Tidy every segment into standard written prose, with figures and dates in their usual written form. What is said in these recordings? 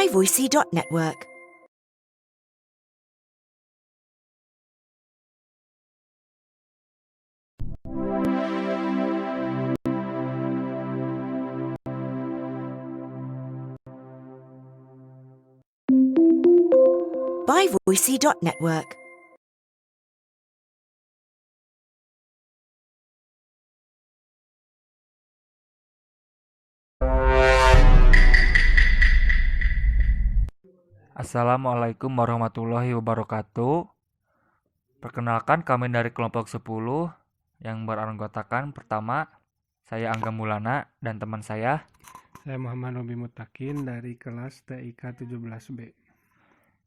Voicey.network. Voicey.network. Assalamualaikum warahmatullahi wabarakatuh. Perkenalkan, kami dari kelompok 10 yang beranggotakan pertama, saya Angga Maulana dan teman saya. Saya Muhammad Robi Mutakin dari kelas TIK 17B.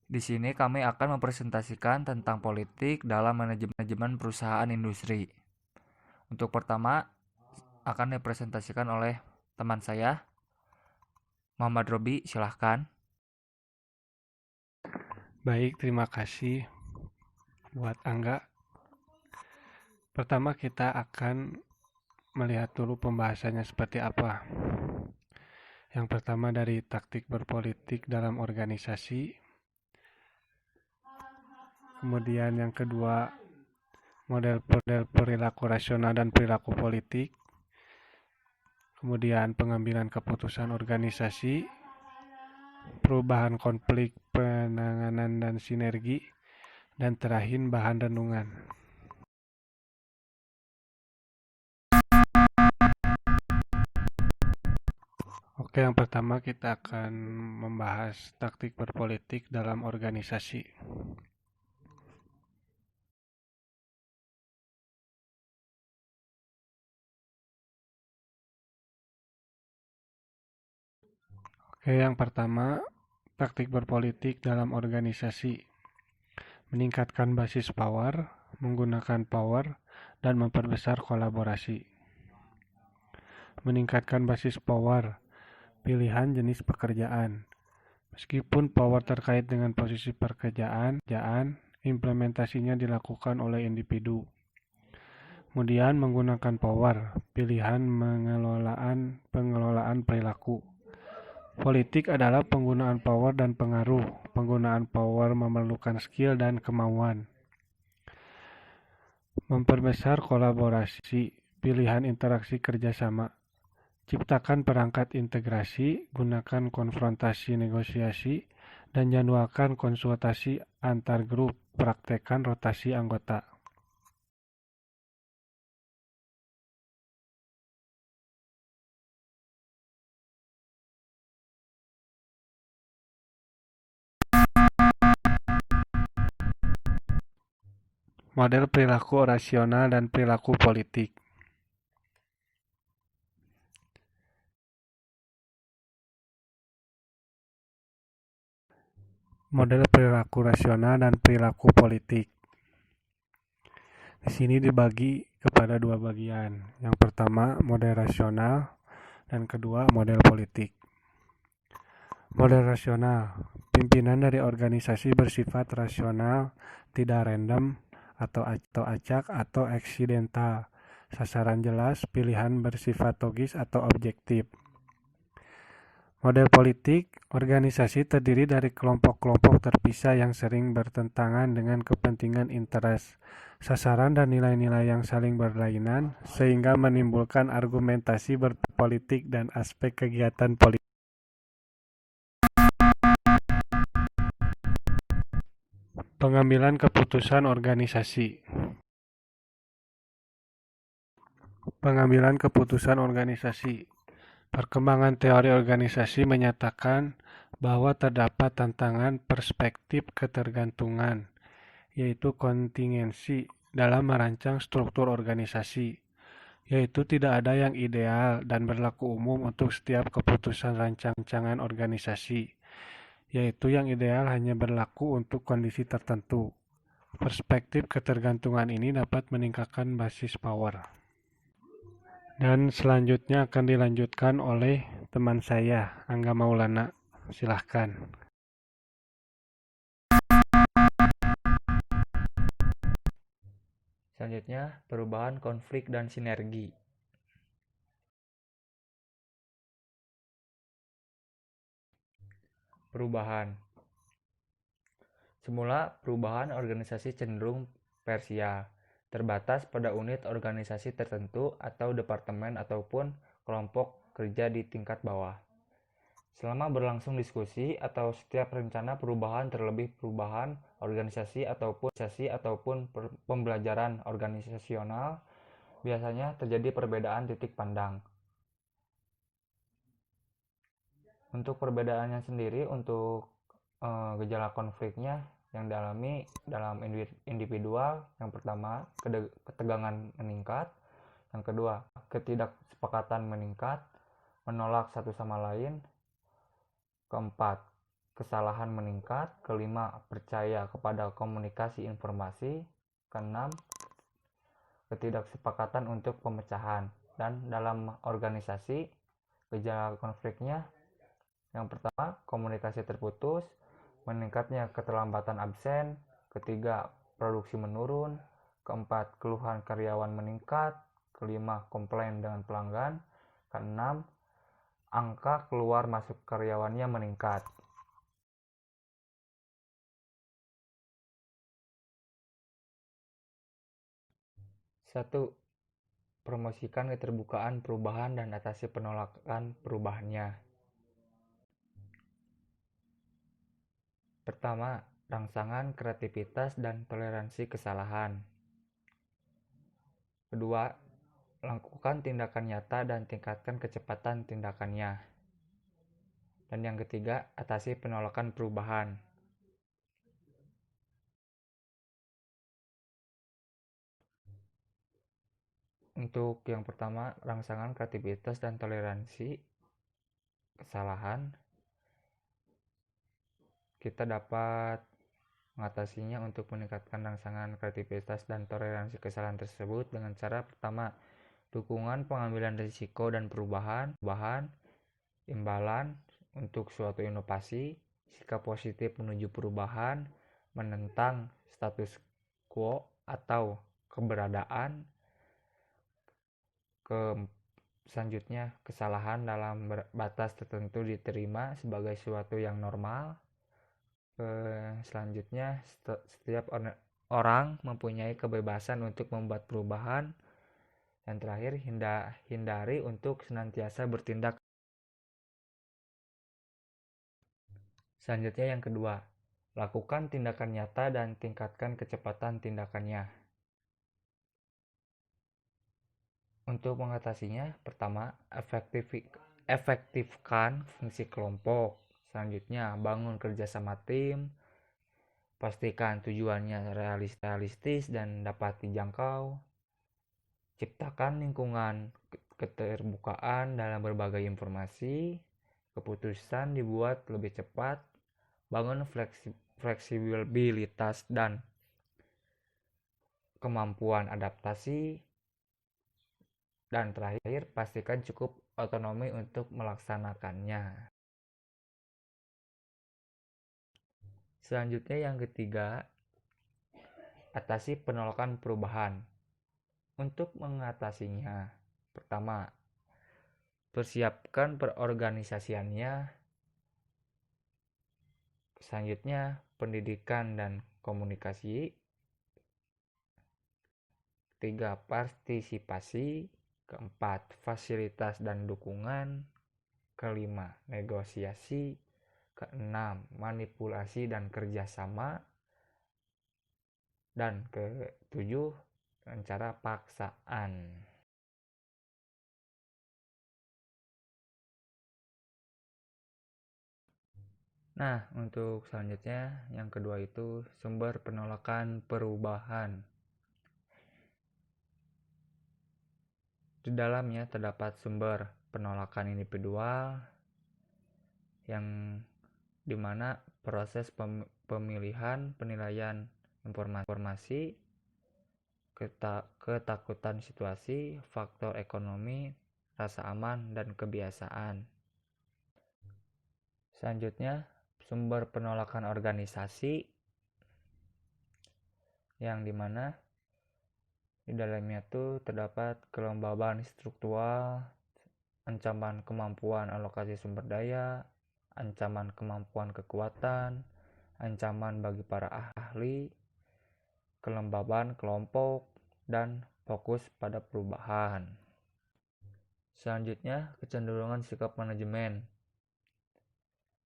Di sini kami akan mempresentasikan tentang politik dalam manajemen perusahaan industri. Untuk pertama, akan dipresentasikan oleh teman saya, Muhammad Robi, silahkan. Baik, terima kasih buat Angga. Pertama kita akan melihat dulu pembahasannya seperti apa. Yang pertama dari taktik berpolitik dalam organisasi. Kemudian yang kedua, model perilaku rasional dan perilaku politik. Kemudian pengambilan keputusan organisasi, perubahan konflik, penanganan dan sinergi, dan terakhir bahan renungan. Oke, yang pertama kita akan membahas taktik berpolitik dalam organisasi. Oke, yang pertama, taktik berpolitik dalam organisasi. Meningkatkan basis power, menggunakan power, dan memperbesar kolaborasi. Meningkatkan basis power, pilihan jenis pekerjaan. Meskipun power terkait dengan posisi pekerjaan, implementasinya dilakukan oleh individu. Kemudian menggunakan power, pilihan pengelolaan perilaku. Politik adalah penggunaan power dan pengaruh. Penggunaan power memerlukan skill dan kemauan. Memperbesar kolaborasi, pilihan interaksi kerjasama. Ciptakan perangkat integrasi, gunakan konfrontasi negosiasi, dan jadwalkan konsultasi antar grup. Praktekkan rotasi anggota. Model perilaku rasional dan perilaku politik. Model perilaku rasional dan perilaku politik. Di sini dibagi kepada dua bagian. Yang pertama, model rasional, dan kedua, model politik. Model rasional, pimpinan dari organisasi bersifat rasional, tidak random, atau acak, atau aksidental. Sasaran jelas, pilihan bersifat logis atau objektif. Model politik, organisasi terdiri dari kelompok-kelompok terpisah yang sering bertentangan dengan kepentingan interes, sasaran dan nilai-nilai yang saling berlainan, sehingga menimbulkan argumentasi berpolitik dan aspek kegiatan politik. Pengambilan keputusan organisasi. Pengambilan keputusan organisasi. Perkembangan teori organisasi menyatakan bahwa terdapat tantangan perspektif ketergantungan, yaitu kontingensi dalam merancang struktur organisasi, yaitu tidak ada yang ideal dan berlaku umum untuk setiap keputusan rancangan organisasi, yaitu yang ideal hanya berlaku untuk kondisi tertentu. Perspektif ketergantungan ini dapat meningkatkan basis power. Dan selanjutnya akan dilanjutkan oleh teman saya, Angga Maulana. Silahkan. Selanjutnya, perubahan konflik dan sinergi. Perubahan. Semula, perubahan organisasi cenderung parsial, terbatas pada unit organisasi tertentu atau departemen ataupun kelompok kerja di tingkat bawah. Selama berlangsung diskusi atau setiap rencana perubahan, terlebih perubahan organisasi ataupun pembelajaran organisasional, biasanya terjadi perbedaan titik pandang. Untuk perbedaannya sendiri, untuk gejala konfliknya yang dialami dalam individual, yang pertama ketegangan meningkat, yang kedua ketidaksepakatan meningkat, menolak satu sama lain, keempat kesalahan meningkat, kelima percaya kepada komunikasi informasi, keenam ketidaksepakatan untuk pemecahan. Dan dalam organisasi, gejala konfliknya yang pertama komunikasi terputus, meningkatnya keterlambatan absen, ketiga produksi menurun, keempat keluhan karyawan meningkat, kelima komplain dengan pelanggan, keenam angka keluar masuk karyawannya meningkat. Satu, promosikan keterbukaan perubahan dan atasi penolakan perubahannya. Pertama, rangsangan kreativitas dan toleransi kesalahan. Kedua, lakukan tindakan nyata dan tingkatkan kecepatan tindakannya. Dan yang ketiga, atasi penolakan perubahan. Untuk yang pertama, rangsangan kreativitas dan toleransi kesalahan, kita dapat mengatasinya untuk meningkatkan rangsangan kreativitas dan toleransi kesalahan tersebut dengan cara pertama, dukungan pengambilan risiko dan perubahan, imbalan untuk suatu inovasi, sikap positif menuju perubahan, menentang status quo atau keberadaan. Selanjutnya, kesalahan dalam batas tertentu diterima sebagai sesuatu yang normal. Selanjutnya, setiap orang mempunyai kebebasan untuk membuat perubahan. Dan terakhir, hindari untuk senantiasa bertindak. Selanjutnya yang kedua, lakukan tindakan nyata dan tingkatkan kecepatan tindakannya. Untuk mengatasinya, pertama, efektifkan fungsi kelompok. Selanjutnya, bangun kerjasama tim, pastikan tujuannya realistis dan dapat dijangkau, ciptakan lingkungan keterbukaan dalam berbagai informasi, keputusan dibuat lebih cepat, bangun fleksibilitas dan kemampuan adaptasi, dan terakhir, pastikan cukup otonomi untuk melaksanakannya. Selanjutnya yang ketiga, atasi penolakan perubahan. Untuk mengatasinya, pertama, persiapkan perorganisasiannya. Selanjutnya, pendidikan dan komunikasi. Ketiga, partisipasi. Keempat, fasilitas dan dukungan. Kelima, negosiasi. Keenam, manipulasi dan kerjasama. Dan ketujuh, dengan cara paksaan. Nah, untuk selanjutnya yang kedua itu sumber penolakan perubahan. Di dalamnya terdapat sumber penolakan individual yang dimana proses pemilihan, penilaian informasi, ketakutan situasi, faktor ekonomi, rasa aman, dan kebiasaan. Selanjutnya, sumber penolakan organisasi yang dimana di dalamnya itu terdapat kelembaban struktural, ancaman kemampuan alokasi sumber daya, ancaman kemampuan kekuatan, ancaman bagi para ahli, kelembaban kelompok, dan fokus pada perubahan. Selanjutnya, kecenderungan sikap manajemen,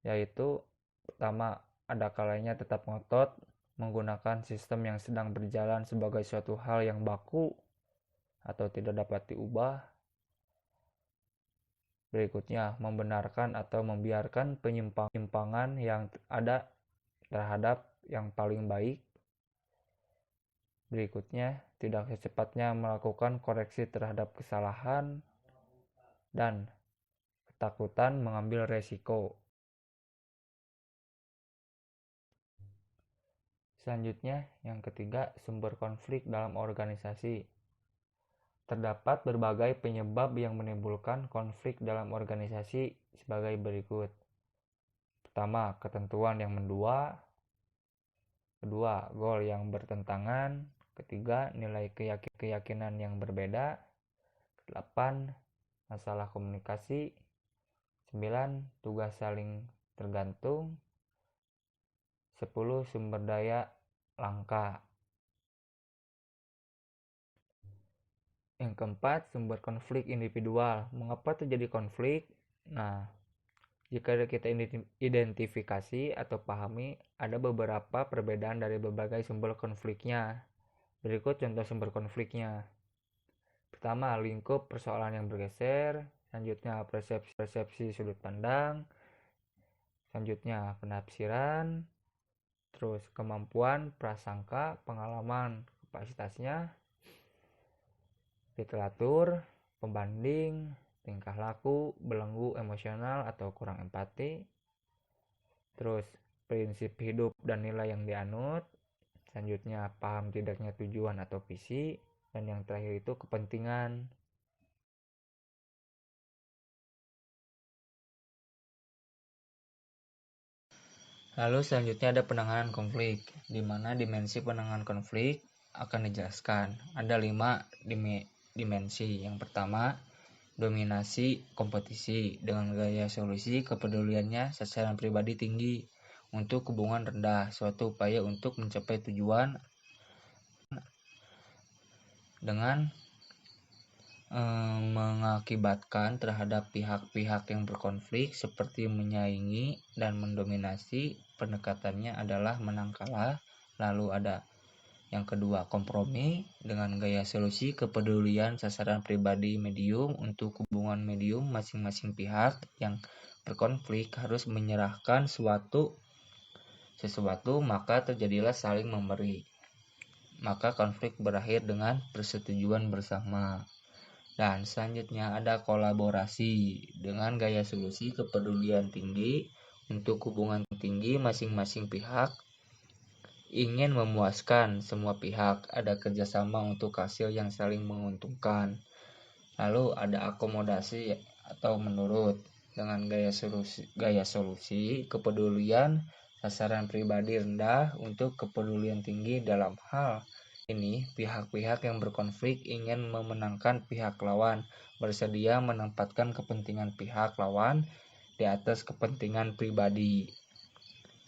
yaitu pertama, ada kalanya tetap ngotot menggunakan sistem yang sedang berjalan sebagai suatu hal yang baku atau tidak dapat diubah. Berikutnya, membenarkan atau membiarkan penyimpangan yang ada terhadap yang paling baik. Berikutnya, tidak secepatnya melakukan koreksi terhadap kesalahan dan ketakutan mengambil resiko. Selanjutnya, yang ketiga, sumber konflik dalam organisasi. Terdapat berbagai penyebab yang menimbulkan konflik dalam organisasi sebagai berikut. Pertama, ketentuan yang mendua. Kedua, goal yang bertentangan. Ketiga, nilai keyakinan yang berbeda. 8, masalah komunikasi. 9, tugas saling tergantung. 10, sumber daya langka. Yang keempat, sumber konflik individual. Mengapa terjadi konflik? Nah, jika kita identifikasi atau pahami, ada beberapa perbedaan dari berbagai sumber konfliknya. Berikut contoh sumber konfliknya. Pertama, lingkup persoalan yang bergeser. Selanjutnya, persepsi sudut pandang. Selanjutnya, penafsiran. Terus, kemampuan, prasangka, pengalaman, kapasitasnya. Literatur, pembanding, tingkah laku, belenggu emosional atau kurang empati. Terus, prinsip hidup dan nilai yang dianut. Selanjutnya, paham tidaknya tujuan atau visi. Dan yang terakhir itu kepentingan. Lalu selanjutnya ada penanganan konflik, di mana dimensi penanganan konflik akan dijelaskan. Ada 5 dimensi. Yang pertama, dominasi kompetisi. Dengan gaya solusi, kepeduliannya sasaran pribadi tinggi untuk hubungan rendah, suatu upaya untuk mencapai tujuan dengan mengakibatkan terhadap pihak-pihak yang berkonflik seperti menyaingi dan mendominasi. Pendekatannya adalah menang kalah. Lalu ada yang kedua, kompromi. Dengan gaya solusi, kepedulian sasaran pribadi medium untuk hubungan medium. Masing-masing pihak yang berkonflik harus menyerahkan sesuatu, maka terjadilah saling memberi. Maka konflik berakhir dengan persetujuan bersama. Dan selanjutnya ada kolaborasi. Dengan gaya solusi, kepedulian tinggi untuk hubungan tinggi. Masing-masing pihak ingin memuaskan semua pihak. Ada kerjasama untuk hasil yang saling menguntungkan. Lalu ada akomodasi atau menurut. Dengan gaya solusi, kepedulian sasaran pribadi rendah untuk kepedulian tinggi. Dalam hal ini, pihak-pihak yang berkonflik ingin memenangkan pihak lawan, bersedia menempatkan kepentingan pihak lawan di atas kepentingan pribadi.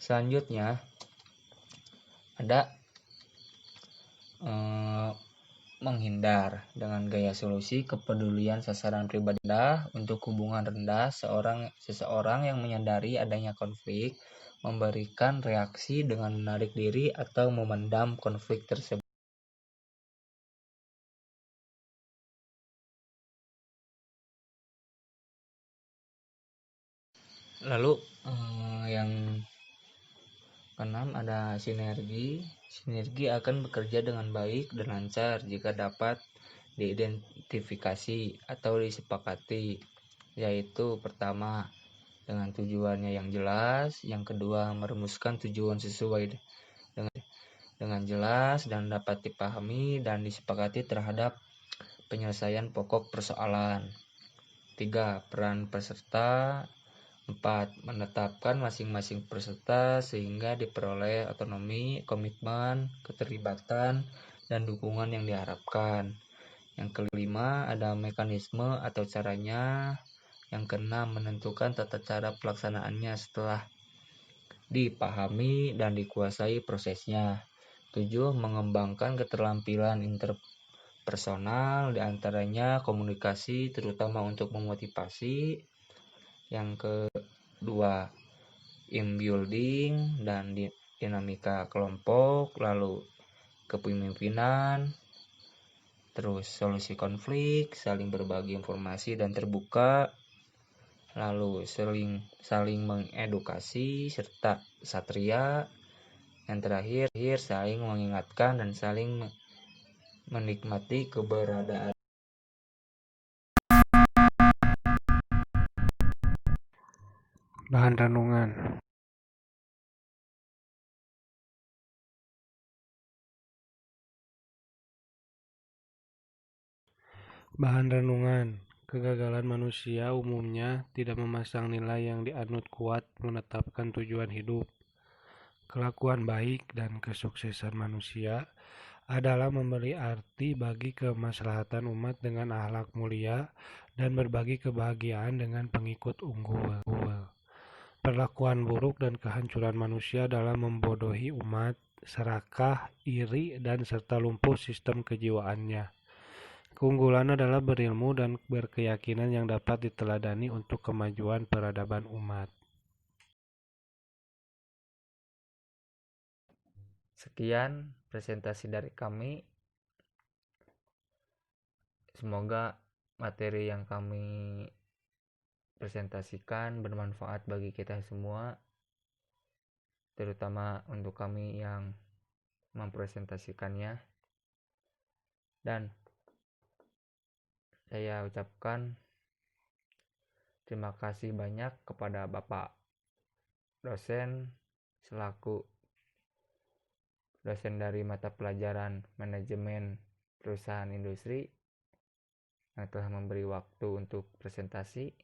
Selanjutnya ada menghindar. Dengan gaya solusi, kepedulian sasaran pribadi rendah untuk hubungan rendah. Seseorang yang menyadari adanya konflik memberikan reaksi dengan menarik diri atau memendam konflik tersebut. Lalu yang keenam ada sinergi. Sinergi akan bekerja dengan baik dan lancar jika dapat diidentifikasi atau disepakati, yaitu pertama, dengan tujuannya yang jelas. Yang kedua, merumuskan tujuan sesuai dengan jelas dan dapat dipahami dan disepakati terhadap penyelesaian pokok persoalan. 3. Peran peserta. 4. Menetapkan masing-masing peserta sehingga diperoleh otonomi, komitmen, keterlibatan, dan dukungan yang diharapkan. Yang kelima, ada mekanisme atau caranya. Yang keenam, menentukan tata cara pelaksanaannya setelah dipahami dan dikuasai prosesnya. 7. Mengembangkan keterampilan interpersonal, diantaranya komunikasi, terutama untuk memotivasi. Yang kedua, team building dan dinamika kelompok, lalu kepemimpinan, terus solusi konflik, saling berbagi informasi dan terbuka, lalu saling mengedukasi, serta satria. Yang terakhir, saling mengingatkan dan saling menikmati keberadaan. Bahan renungan. Bahan renungan. Kegagalan manusia umumnya tidak memasang nilai yang dianut kuat menetapkan tujuan hidup. Kelakuan baik dan kesuksesan manusia adalah memberi arti bagi kemaslahatan umat dengan akhlak mulia dan berbagi kebahagiaan dengan pengikut unggul. Perlakuan buruk dan kehancuran manusia dalam membodohi umat, serakah, iri, dan serta lumpuh sistem kejiwaannya. Keunggulan adalah berilmu dan berkeyakinan yang dapat diteladani untuk kemajuan peradaban umat. Sekian presentasi dari kami. Semoga materi yang kami presentasikan bermanfaat bagi kita semua, terutama untuk kami yang mempresentasikannya. Dan saya ucapkan terima kasih banyak kepada Bapak dosen selaku dosen dari mata pelajaran manajemen perusahaan industri yang telah memberi waktu untuk presentasi.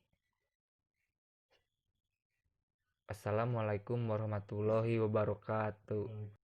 Assalamualaikum warahmatullahi wabarakatuh.